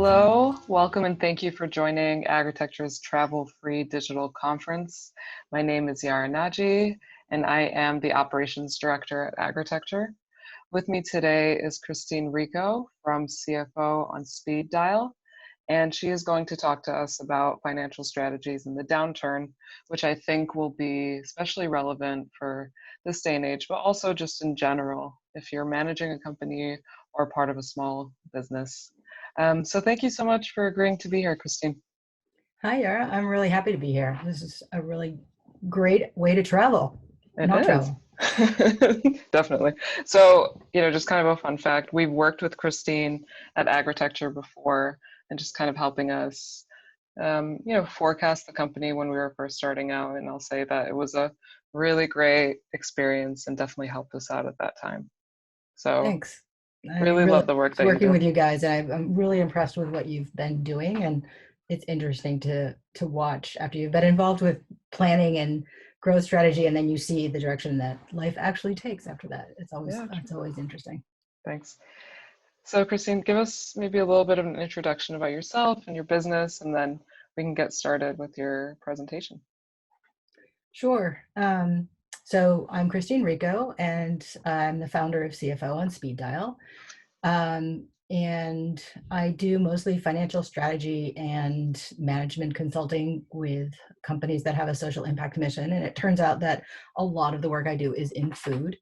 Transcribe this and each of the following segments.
Hello, welcome, and thank you for joining Agritecture's travel-free digital conference. My name is Yara Naji, and I am the Operations Director at Agritecture. With me today is Christine Rico from CFO on Speed Dial, and she is going to talk to us about financial strategies in the downturn, which I think will be especially relevant for this day and age, but also just in general, if you're managing a company or part of a small business. So thank you so much for agreeing to be here, Christine. Hi, Yara. I'm really happy to be here. This is a really great way to travel. It Not is. travel. Definitely. So, just kind of a fun fact, we've worked with Christine at Agritecture before and just kind of helping us, forecast the company when we were first starting out. And I'll say that it was a really great experience and definitely helped us out at that time. So Thanks. I really really love the work was that you working do. with you guys, and I'm really impressed with what you've been doing. And it's interesting to watch after you've been involved with planning and growth strategy, and then you see the direction that life actually takes after that. Yeah, It's always interesting. thanks. So Christine, give us maybe a little bit of an introduction about yourself and your business, and then we can get started with your presentation. Sure. So I'm Christine Rico, and I'm the founder of CFO on Speed Dial. And I do mostly financial strategy and management consulting with companies that have a social impact mission. And it turns out that a lot of the work I do is in food.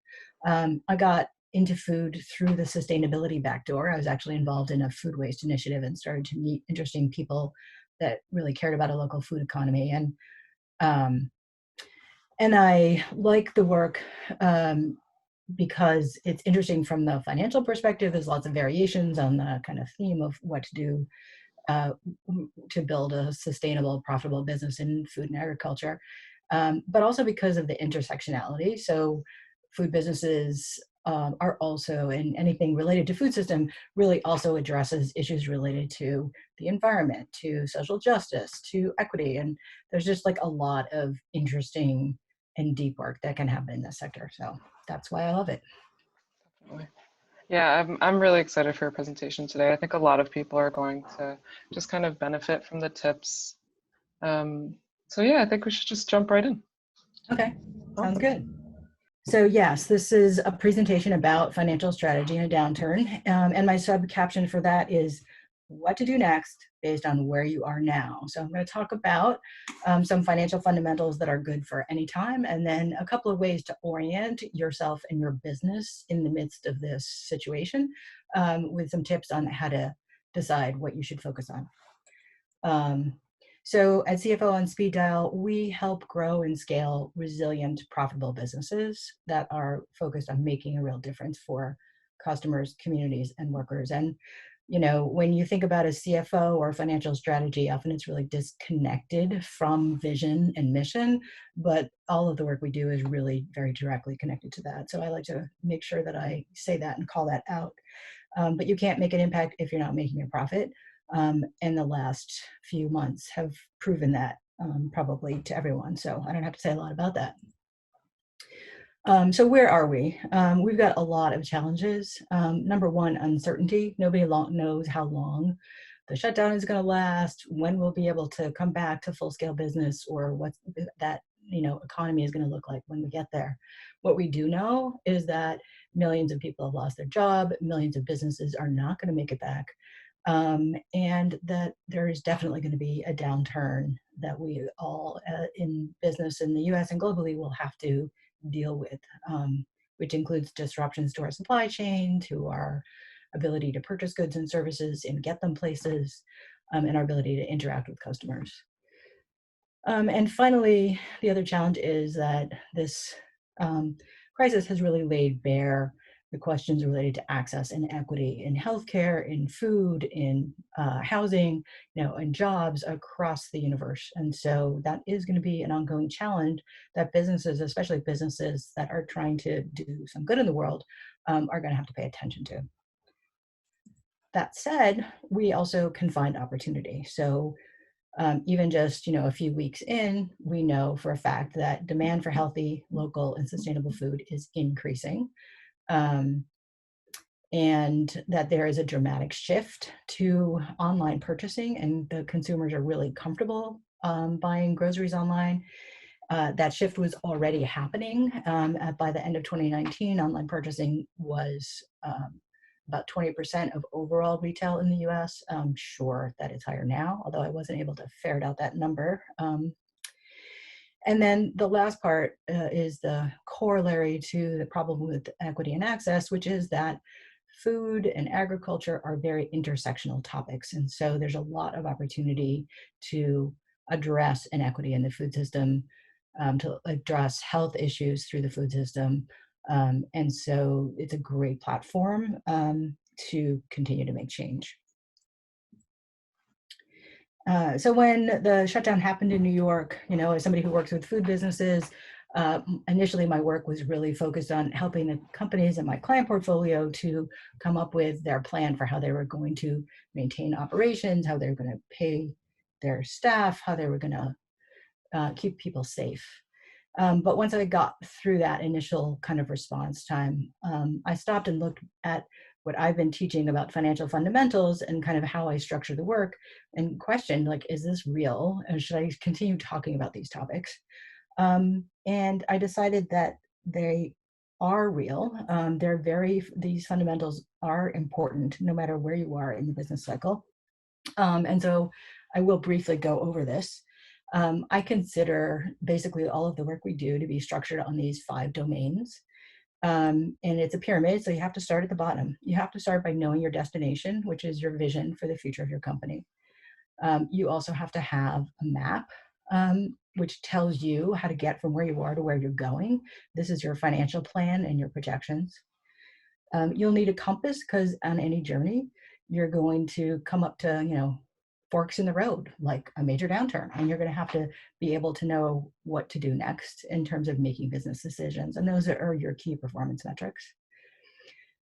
I got into food through the sustainability backdoor. I was actually involved in a food waste initiative and started to meet interesting people that really cared about a local food economy. Um, and I like the work because it's interesting from the financial perspective. There's lots of variations on the kind of theme of what to do uh, to build a sustainable, profitable business in food and agriculture, but also because of the intersectionality. So food businesses are also, and anything related to food system really also addresses issues related to the environment, to social justice, to equity. And there's just like a lot of interesting and deep work that can happen in this sector. So that's why I love it. Definitely. Yeah, I'm really excited for your presentation today. I think a lot of people are going to just kind of benefit from the tips. So yeah, I think we should just jump right in. Okay, sounds Awesome. good. So yes, this is a presentation about financial strategy in a downturn. And my sub caption for that is what to do next based on where you are now. So I'm going to talk about some financial fundamentals that are good for any time, and then a couple of ways to orient yourself and your business in the midst of this situation, with some tips on how to decide what you should focus on. So at CFO on Speed Dial, we help grow and scale resilient, profitable businesses that are focused on making a real difference for customers, communities, and workers. And when you think about a CFO or financial strategy, often it's really disconnected from vision and mission, but all of the work we do is really very directly connected to that. So I like to make sure that I say that and call that out. But you can't make an impact if you're not making a profit. And the last few months have proven that, probably to everyone. So I don't have to say a lot about that. So where are we? We've got a lot of challenges. Number one, uncertainty. Nobody knows how long the shutdown is going to last, when we'll be able to come back to full-scale business, or what that economy is going to look like when we get there. What we do know is that millions of people have lost their job, millions of businesses are not going to make it back, and that there is definitely going to be a downturn that we all in business in the US and globally will have to deal with, which includes disruptions to our supply chain, to our ability to purchase goods and services and get them places, and our ability to interact with customers. And finally, the other challenge is that this crisis has really laid bare the questions related to access and equity in healthcare, in food, in housing, and jobs across the universe. And so that is going to be an ongoing challenge that businesses, especially businesses that are trying to do some good in the world, are going to have to pay attention to. That said, we also can find opportunity. So even just a few weeks in, we know for a fact that demand for healthy, local, and sustainable food is increasing. and that there is a dramatic shift to online purchasing, and the consumers are really comfortable buying groceries online. That shift was already happening. By the end of 2019, online purchasing was about 20% of overall retail in the US. I'm sure that it's higher now, although I wasn't able to ferret out that number. And then the last part is the corollary to the problem with equity and access, which is that food and agriculture are very intersectional topics. And so there's a lot of opportunity to address inequity in the food system, to address health issues through the food system. And so it's a great platform to continue to make change. So when the shutdown happened in New York, as somebody who works with food businesses, initially my work was really focused on helping the companies in my client portfolio to come up with their plan for how they were going to maintain operations, how they were going to pay their staff, how they were going to keep people safe. But once I got through that initial kind of response time, I stopped and looked at what I've been teaching about financial fundamentals and kind of how I structure the work, and questioned, like, is this real? And should I continue talking about these topics? And I decided that they are real. These fundamentals are important no matter where you are in the business cycle. And so I will briefly go over this. I consider basically all of the work we do to be structured on these 5 domains. And it's a pyramid, so you have to start at the bottom. You have to start by knowing your destination, which is your vision for the future of your company. You also have to have a map, which tells you how to get from where you are to where you're going. This is your financial plan and your projections. You'll need a compass, because on any journey, you're going to come up to, forks in the road, like a major downturn, and you're going to have to be able to know what to do next in terms of making business decisions. And those are your key performance metrics.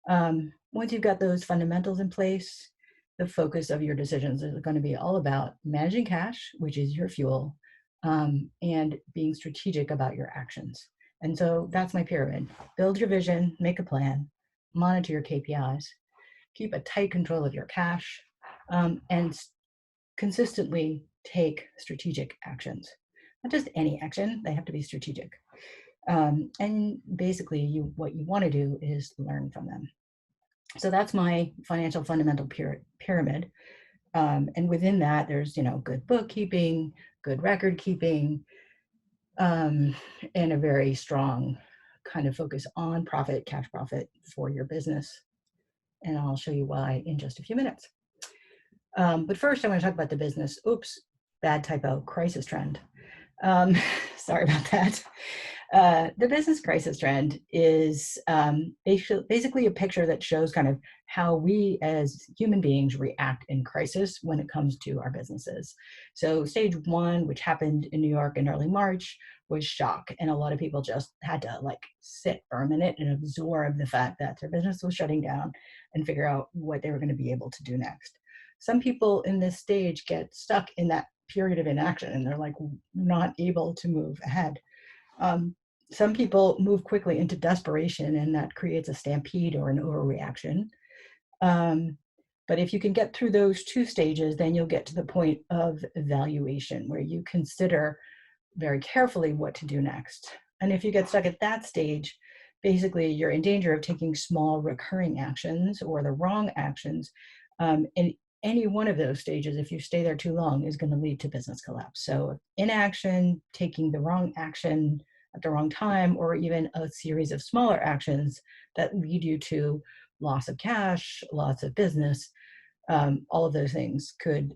Once you've got those fundamentals in place, the focus of your decisions is going to be all about managing cash, which is your fuel, and being strategic about your actions. And so that's my pyramid. Build your vision, make a plan, monitor your KPIs, keep a tight control of your cash, and consistently take strategic actions. Not just any action, they have to be strategic. And basically, what you want to do is learn from them. So that's my financial fundamental pyramid. And within that, there's, good bookkeeping, good record keeping, and a very strong kind of focus on profit, cash profit for your business. And I'll show you why in just a few minutes. But first, I want to talk about the business. Oops, bad typo, crisis trend. Sorry about that. The business crisis trend is basically a picture that shows kind of how we as human beings react in crisis when it comes to our businesses. So stage 1, which happened in New York in early March, was shock. And a lot of people just had to sit for a minute and absorb the fact that their business was shutting down and figure out what they were going to be able to do next. Some people in this stage get stuck in that period of inaction, and they're not able to move ahead. Some people move quickly into desperation, and that creates a stampede or an overreaction. But if you can get through those 2 stages, then you'll get to the point of evaluation, where you consider very carefully what to do next. And if you get stuck at that stage, basically you're in danger of taking small recurring actions or the wrong actions. And any one of those stages, if you stay there too long, is going to lead to business collapse. So inaction, taking the wrong action at the wrong time, or even a series of smaller actions that lead you to loss of cash, loss of business, all of those things could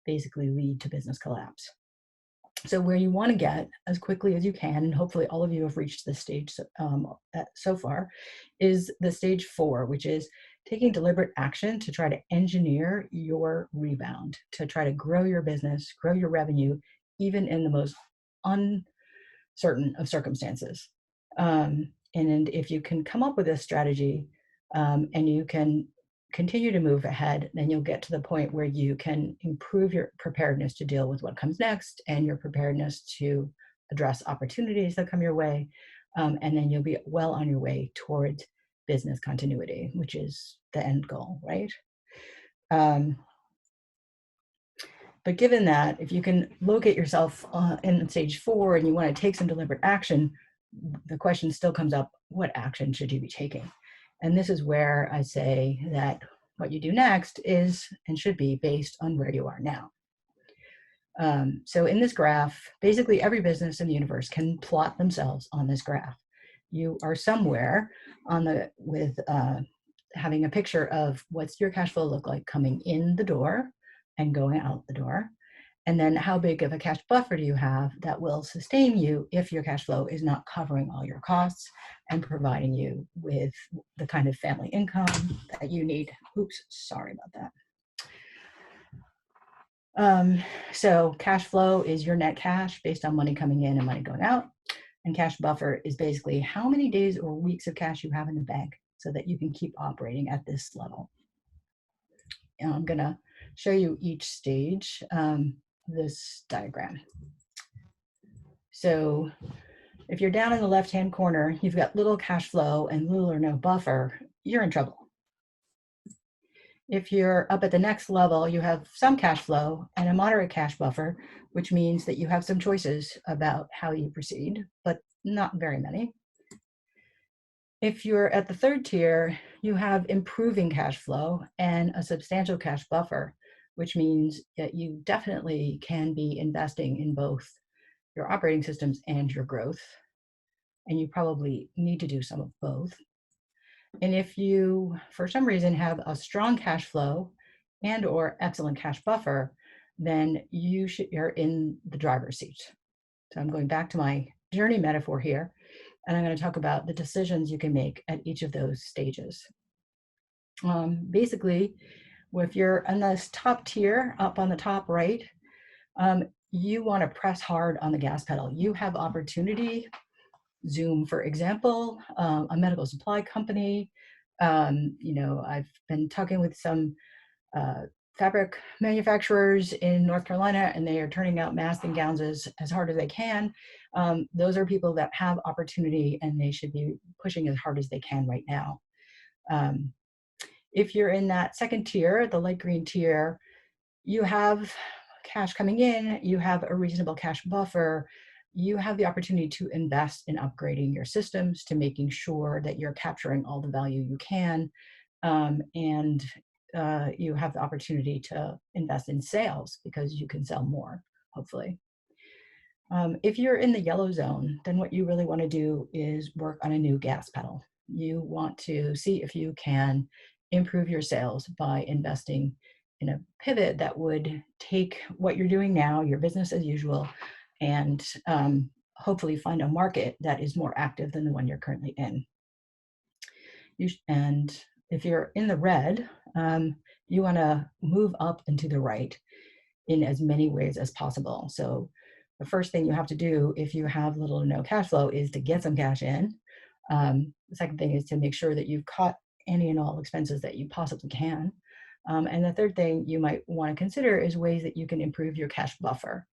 basically lead to business collapse. So where you want to get as quickly as you can, and hopefully all of you have reached this stage so far, is the stage 4, which is taking deliberate action to try to engineer your rebound, to try to grow your business, grow your revenue, even in the most uncertain of circumstances. And if you can come up with a strategy and you can continue to move ahead, then you'll get to the point where you can improve your preparedness to deal with what comes next, and your preparedness to address opportunities that come your way. And then you'll be well on your way towards business continuity, which is the end goal, right? But given that, if you can locate yourself in stage 4 and you want to take some deliberate action, the question still comes up, what action should you be taking? And this is where I say that what you do next is and should be based on where you are now. So in this graph, basically every business in the universe can plot themselves on this graph. You are somewhere on the with having a picture of what's your cash flow look like coming in the door and going out the door, and then how big of a cash buffer do you have that will sustain you if your cash flow is not covering all your costs and providing you with the kind of family income that you need. Oops, sorry about that. So cash flow is your net cash based on money coming in and money going out. And cash buffer is basically how many days or weeks of cash you have in the bank so that you can keep operating at this level. And I'm going to show you each stage, this diagram. So if you're down in the left-hand corner, you've got little cash flow and little or no buffer, you're in trouble. If you're up at the next level, you have some cash flow and a moderate cash buffer, which means that you have some choices about how you proceed, but not very many. If you're at the third tier, you have improving cash flow and a substantial cash buffer, which means that you definitely can be investing in both your operating systems and your growth. And you probably need to do some of both. And if you, for some reason, have a strong cash flow and or excellent cash buffer, then you're in the driver's seat. So I'm going back to my journey metaphor here, and I'm going to talk about the decisions you can make at each of those stages. Basically, if you're on this top tier, up on the top right, you want to press hard on the gas pedal. You have opportunity. Zoom, for example, a medical supply company. I've been talking with some fabric manufacturers in North Carolina, and they are turning out masks and gowns as hard as they can. Those are people that have opportunity, and they should be pushing as hard as they can right now. If you're in that second tier, the light green tier, you have cash coming in, you have a reasonable cash buffer, you have the opportunity to invest in upgrading your systems, to making sure that you're capturing all the value you can, and you have the opportunity to invest in sales because you can sell more, hopefully. If you're in the yellow zone, then what you really want to do is work on a new gas pedal. You want to see if you can improve your sales by investing in a pivot that would take what you're doing now, your business as usual, and hopefully find a market that is more active than the one you're currently in. And if you're in the red, you want to move up and to the right in as many ways as possible. So the first thing you have to do if you have little or no cash flow is to get some cash in. The second thing is to make sure that you've caught any and all expenses that you possibly can. And the third thing you might want to consider is ways that you can improve your cash buffer.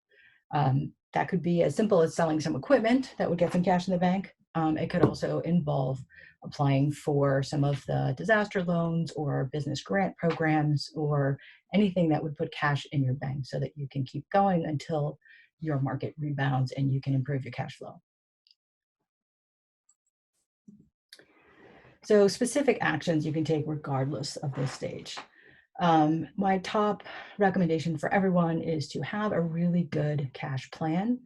That could be as simple as selling some equipment that would get some cash in the bank. It could also involve applying for some of the disaster loans or business grant programs or anything that would put cash in your bank so that you can keep going until your market rebounds and you can improve your cash flow. So specific actions you can take regardless of this stage. My top recommendation for everyone is to have a really good cash plan.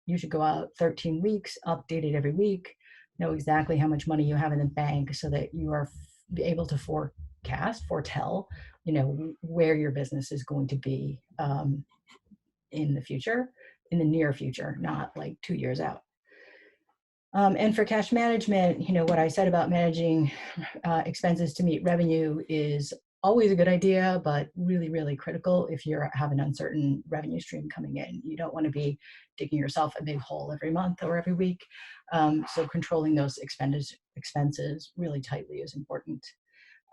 You should go out 13 weeks, update it every week, know exactly how much money you have in the bank so that you are able to foretell, where your business is going to be in the future, in the near future, not like 2 years out. And for cash management, what I said about managing expenses to meet revenue is always a good idea, but really, really critical if you have an uncertain revenue stream coming in. You don't want to be digging yourself a big hole every month or every week. So controlling those expenses really tightly is important.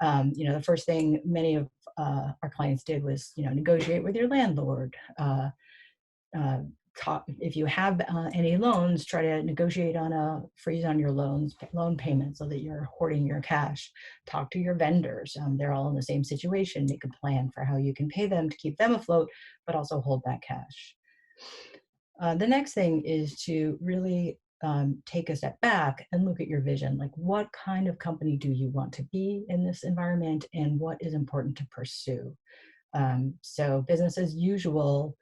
The first thing many of our clients did was, negotiate with your landlord, if you have any loans, try to negotiate on a freeze on your loan payments so that you're hoarding your cash. Talk to your vendors. They're all in the same situation. Make a plan for how you can pay them to keep them afloat, but also hold back cash. The next thing is to really take a step back and look at your vision. Like, what kind of company do you want to be in this environment, and what is important to pursue? So business as usual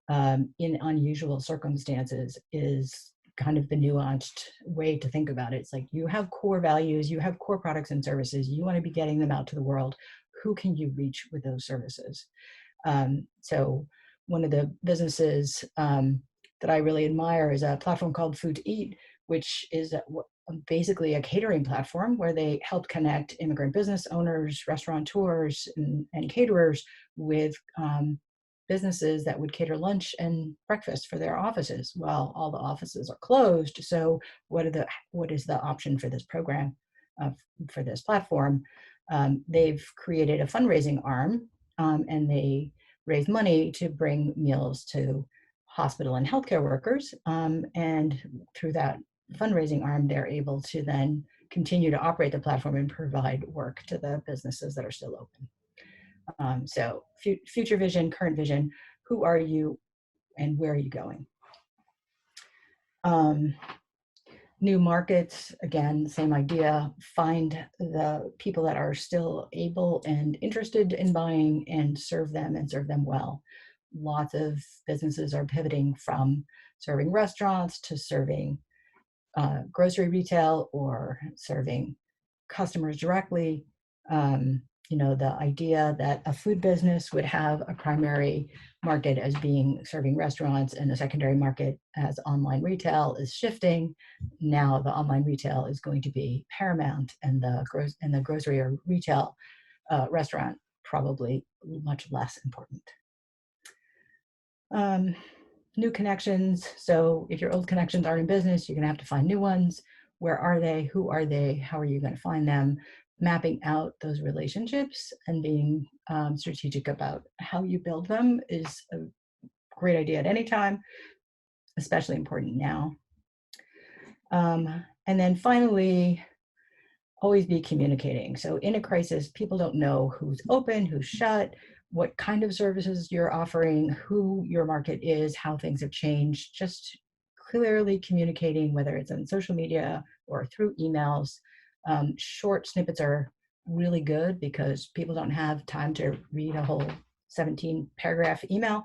in unusual circumstances is kind of the nuanced way to think about it. It's like, you have core values, you have core products and services, you want to be getting them out to the world. Who can you reach with those services? So one of the businesses that I really admire is a platform called Food to Eat, which is basically a catering platform where they help connect immigrant business owners, restaurateurs, and caterers with businesses that would cater lunch and breakfast for their offices. Well, all the offices are closed. So what is the option for this program, for this platform? They've created a fundraising arm, and they raise money to bring meals to hospital and healthcare workers. And through that fundraising arm, they're able to then continue to operate the platform and provide work to the businesses that are still open. So future vision, current vision, who are you and where are you going? New markets, again, same idea. Find the people that are still able and interested in buying and serve them well. Lots of businesses are pivoting from serving restaurants to serving grocery retail or serving customers directly. The idea that a food business would have a primary market as being serving restaurants and a secondary market as online retail is shifting. Now the online retail is going to be paramount, and the grocery or retail restaurant probably much less important. New connections. So if your old connections aren't in business, you're going to have to find new ones. Where are they? Who are they? How are you going to find them? Mapping out those relationships and being strategic about how you build them is a great idea at any time, especially important now. And then finally, always be communicating. So in a crisis, people don't know who's open, who's shut, what kind of services you're offering, who your market is, how things have changed. Just clearly communicating, whether it's on social media or through emails. Short snippets are really good because people don't have time to read a whole 17-paragraph email.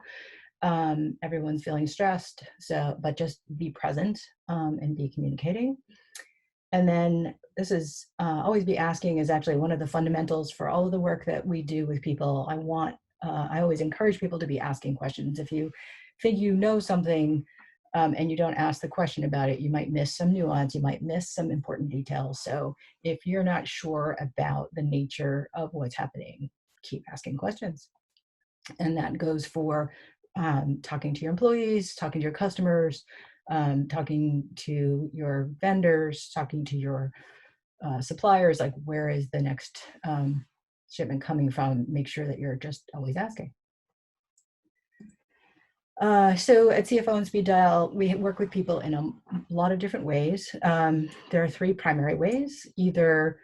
Everyone's feeling stressed, but just be present and be communicating. And then this is always be asking is actually one of the fundamentals for all of the work that we do with people. I always encourage people to be asking questions. If you think you know something and you don't ask the question about it, you might miss some nuance, you might miss some important details. So if you're not sure about the nature of what's happening, keep asking questions. And that goes for talking to your employees, talking to your customers, talking to your vendors, talking to your suppliers, like where is the next shipment coming from? Make sure that you're just always asking. So at CFO and Speed Dial, we work with people in a lot of different ways. There are three primary ways: either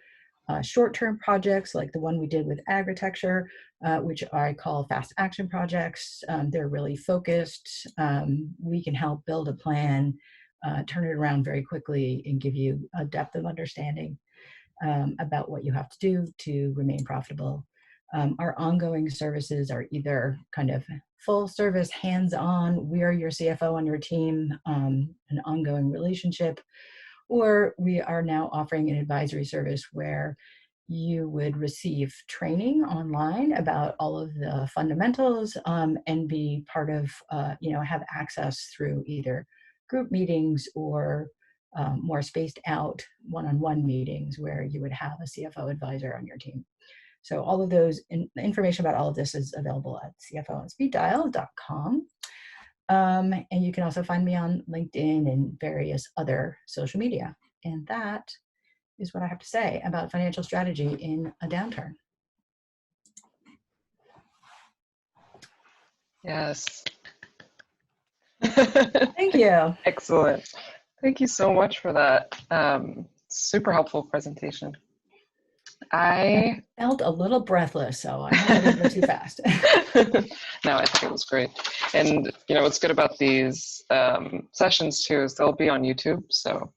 short-term projects like the one we did with agritecture, which I call fast action projects. They're really focused. We can help build a plan, turn it around very quickly, and give you a depth of understanding about what you have to do to remain profitable. Our ongoing services are either kind of full service, hands-on, we are your CFO on your team, an ongoing relationship, or we are now offering an advisory service where you would receive training online about all of the fundamentals and be part of, have access through either group meetings or more spaced out one-on-one meetings where you would have a CFO advisor on your team. So all of those, information about all of this is available at cfoandspeeddial.com. And you can also find me on LinkedIn and various other social media. And that is what I have to say about financial strategy in a downturn. Yes. Thank you. Excellent. Thank you so much for that. Super helpful presentation. I felt a little breathless, so I hope I didn't go too fast. No, I think it was great. And what's good about these sessions too is they'll be on YouTube. So,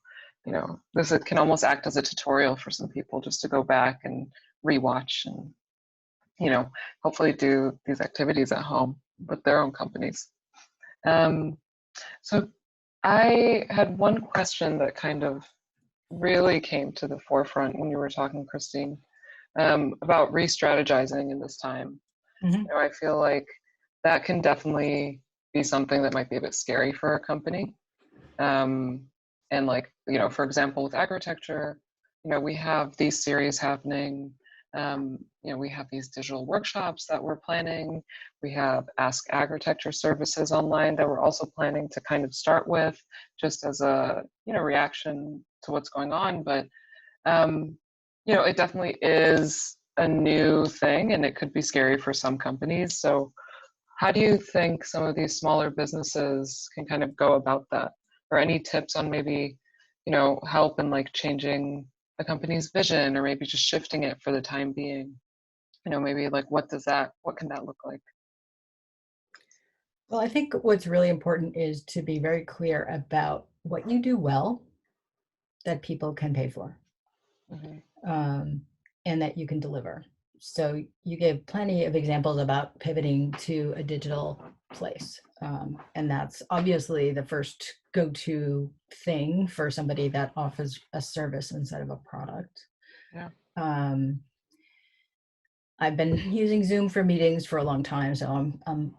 this it can almost act as a tutorial for some people just to go back and rewatch and, hopefully do these activities at home with their own companies. So I had one question that kind of really came to the forefront when you were talking, Christine, about re-strategizing in this time. Mm-hmm. I feel like that can definitely be something that might be a bit scary for a company. And like, for example, with agritecture, we have these series happening. We have these digital workshops that we're planning. We have Ask Agritecture services online that we're also planning to kind of start with, just as a reaction to what's going on. But it definitely is a new thing, and it could be scary for some companies. So, how do you think some of these smaller businesses can kind of go about that? Or any tips on maybe, help in like changing a company's vision, or maybe just shifting it for the time being? Maybe like what can that look like? Well, I think what's really important is to be very clear about what you do well that people can pay for, and that you can deliver. So you gave plenty of examples about pivoting to a digital place. And that's obviously the first go-to thing for somebody that offers a service instead of a product. Yeah. I've been using Zoom for meetings for a long time, so I'm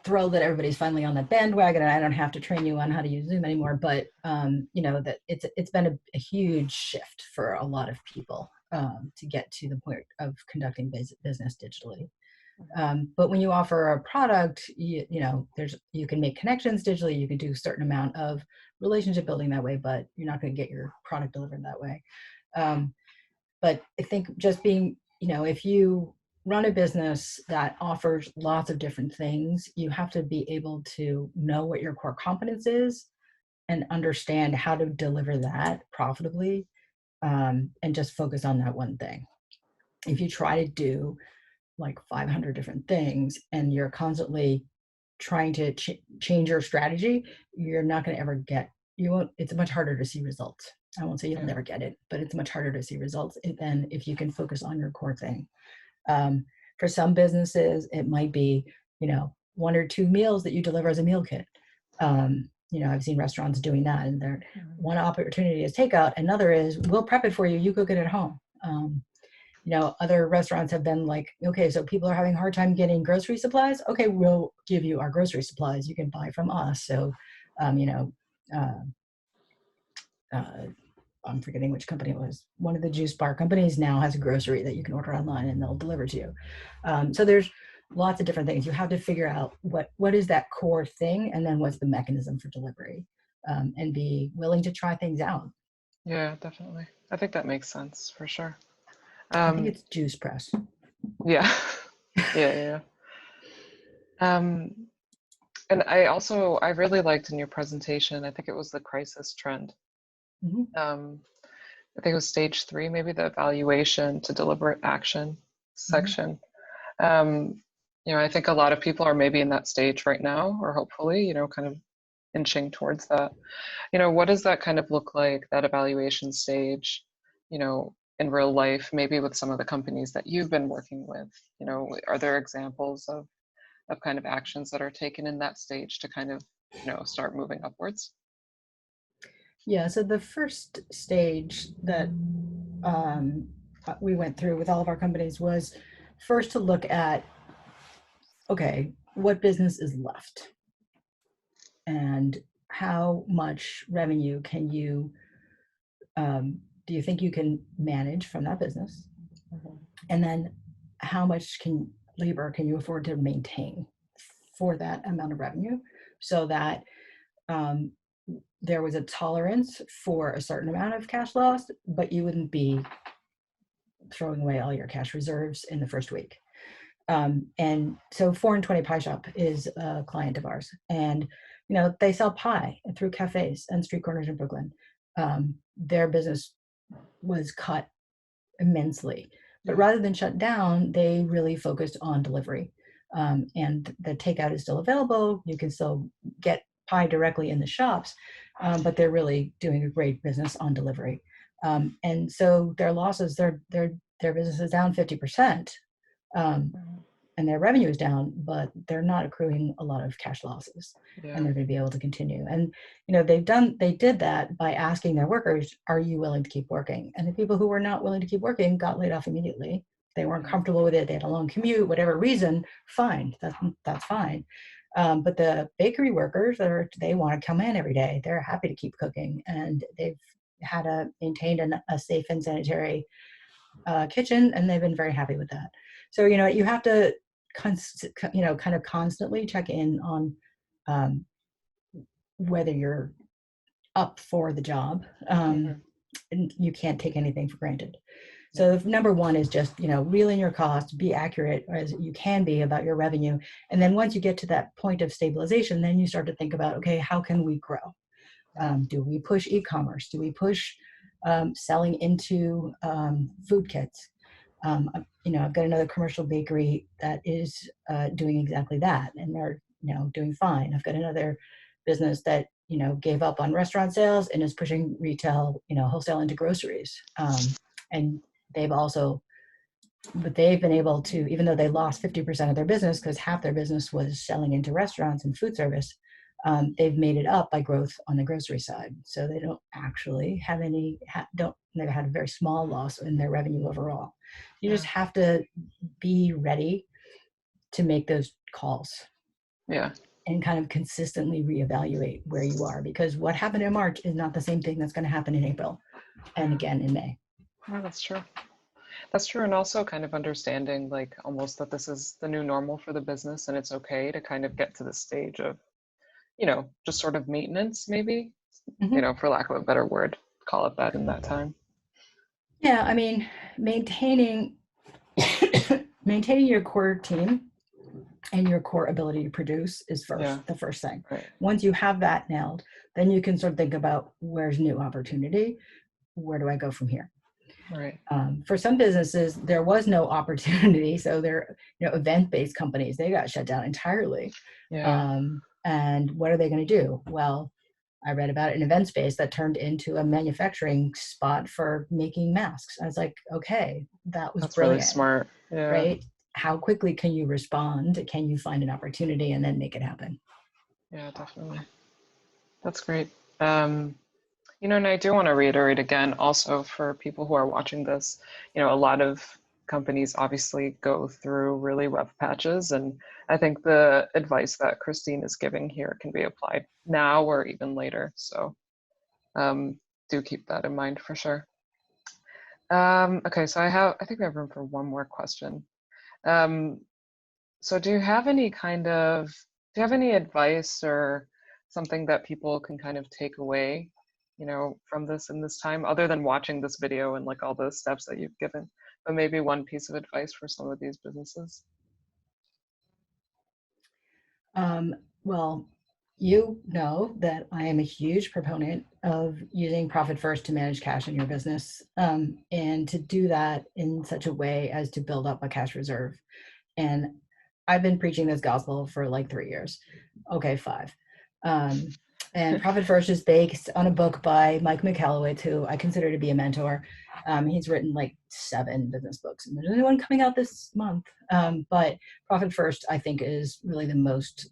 thrilled that everybody's finally on that bandwagon, and I don't have to train you on how to use Zoom anymore. But that it's been a huge shift for a lot of people to get to the point of conducting business digitally. But when you offer a product, you can make connections digitally. You can do a certain amount of relationship building that way, but you're not going to get your product delivered that way. But I think just being, if you run a business that offers lots of different things, you have to be able to know what your core competence is and understand how to deliver that profitably, and just focus on that one thing. If you try to do like 500 different things and you're constantly trying to change your strategy, you're not going to ever it's much harder to see results. I won't say you'll never get it, but it's much harder to see results than if you can focus on your core thing. For some businesses, it might be, 1 or 2 meals that you deliver as a meal kit. I've seen restaurants doing that, and one opportunity is takeout. Another is we'll prep it for you. You go get it home. Other restaurants have been like, okay, so people are having a hard time getting grocery supplies. Okay, we'll give you our grocery supplies. You can buy from us. So, I'm forgetting which company it was. One of the juice bar companies now has a grocery that you can order online and they'll deliver to you. So there's lots of different things. You have to figure out what is that core thing, and then what's the mechanism for delivery, and be willing to try things out. Yeah, definitely. I think that makes sense for sure. I think it's juice press. Yeah. Yeah. And I really liked in your presentation, I think it was the crisis trend. Mm-hmm. I think it was stage 3, maybe the evaluation to deliberate action section. I think a lot of people are maybe in that stage right now, or hopefully, kind of inching towards that. What does that kind of look like, that evaluation stage, in real life, maybe with some of the companies that you've been working with? Are there examples of kind of actions that are taken in that stage to kind of, start moving upwards? Yeah, so the first stage that we went through with all of our companies was first to look at, okay, what business is left and how much revenue can you, do you think you can manage from that business? And then how much labor can you afford to maintain for that amount of revenue, so that there was a tolerance for a certain amount of cash loss, but you wouldn't be throwing away all your cash reserves in the first week. And so 4 and 20 Pie Shop is a client of ours, and They sell pie through cafes and street corners in Brooklyn. Their business was cut immensely. But rather than shut down, they really focused on delivery. And the takeout is still available. You can still get pie directly in the shops, but they're really doing a great business on delivery. And so their losses, their business is down 50%. And their revenue is down, but they're not accruing a lot of cash losses, and they're going to be able to continue. And they did that by asking their workers, "Are you willing to keep working?" And the people who were not willing to keep working got laid off immediately. They weren't comfortable with it. They had a long commute, whatever reason. Fine, that's fine. But the bakery workers, they want to come in every day. They're happy to keep cooking, and they've maintained a safe and sanitary kitchen, and they've been very happy with that. So you have to kind of constantly check in on whether you're up for the job, and you can't take anything for granted. So number one is just reel in your costs, be accurate as you can be about your revenue, and then once you get to that point of stabilization, then you start to think about, okay, how can we grow? Do we push e-commerce? Do we push selling into food kits? I've got another commercial bakery that is doing exactly that, and they're doing fine. I've got another business that gave up on restaurant sales and is pushing retail, wholesale into groceries. And they've been able to, even though they lost 50% of their business because half their business was selling into restaurants and food service, they've made it up by growth on the grocery side. So they don't actually have they've had a very small loss in their revenue overall. You just have to be ready to make those calls. Yeah. And kind of consistently reevaluate where you are, because what happened in March is not the same thing that's going to happen in April and again in May. Yeah, that's true. That's true. And also kind of understanding like almost that this is the new normal for the business, and it's okay to kind of get to the stage of, just sort of maintenance, maybe, for lack of a better word, call it that in that time. Yeah. I mean, maintaining your core team and your core ability to produce is the first thing. Right. Once you have that nailed, then you can sort of think about where's new opportunity. Where do I go from here? Right. For some businesses, there was no opportunity. So they're, event-based companies, they got shut down entirely. Yeah. And what are they going to do? Well, I read about an event space that turned into a manufacturing spot for making masks. I was like, okay, that's brilliant. Really smart. Yeah. Right? How quickly can you respond? Can you find an opportunity and then make it happen? Yeah, definitely. That's great. And I do want to reiterate again, also for people who are watching this, a lot of companies obviously go through really rough patches. And I think the advice that Christine is giving here can be applied now or even later. So do keep that in mind for sure. Okay, so I think we have room for one more question. So do you have any advice or something that people can kind of take away, from this in this time, other than watching this video and like all the steps that you've given, but maybe one piece of advice for some of these businesses? Well, you know that I am a huge proponent of using profit first to manage cash in your business, and to do that in such a way as to build up a cash reserve. And I've been preaching this gospel for like 3 years. Okay, 5. And Profit First is based on a book by Mike Michalowicz, who I consider to be a mentor. He's written like 7 business books, and there's only one coming out this month. But Profit First, I think, is really the most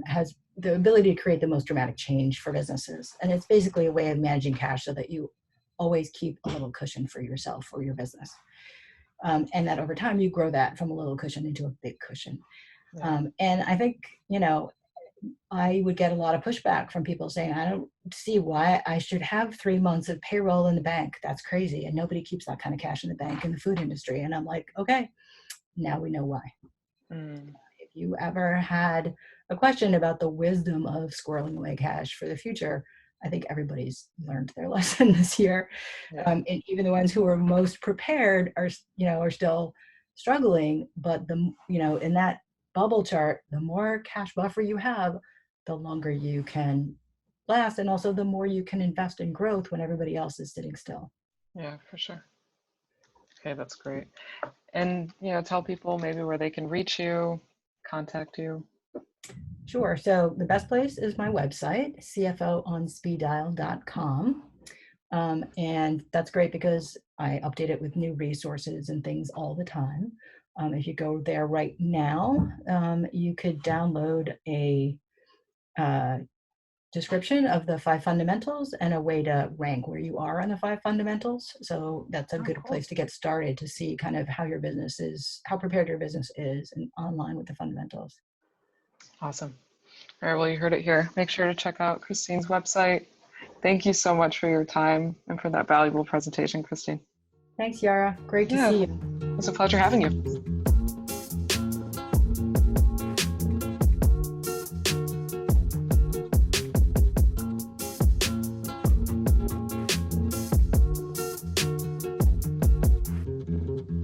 has the ability to create the most dramatic change for businesses. And it's basically a way of managing cash so that you always keep a little cushion for yourself or your business. And that over time you grow that from a little cushion into a big cushion. And I think, I would get a lot of pushback from people saying, I don't see why I should have 3 months of payroll in the bank. That's crazy. And nobody keeps that kind of cash in the bank in the food industry. And I'm like, okay, now we know why. If you ever had a question about the wisdom of squirreling away cash for the future, I think everybody's learned their lesson this year. And even the ones who are most prepared are still struggling. But in that bubble chart, the more cash buffer you have, the longer you can last, and also the more you can invest in growth when everybody else is sitting still. Yeah, for sure. Okay, that's great. And, tell people maybe where they can reach you, contact you. Sure. So the best place is my website, cfoonspeeddial.com. And that's great because I update it with new resources and things all the time. If you go there right now, you could download a description of the 5 fundamentals and a way to rank where you are on the 5 fundamentals. So that's a good place to get started to see kind of how your business is, how prepared your business is and online with the fundamentals. Awesome. All right, well, you heard it here. Make sure to check out Christine's website. Thank you so much for your time and for that valuable presentation, Christine. Thanks, Yara. Great to see you. It was a pleasure having you.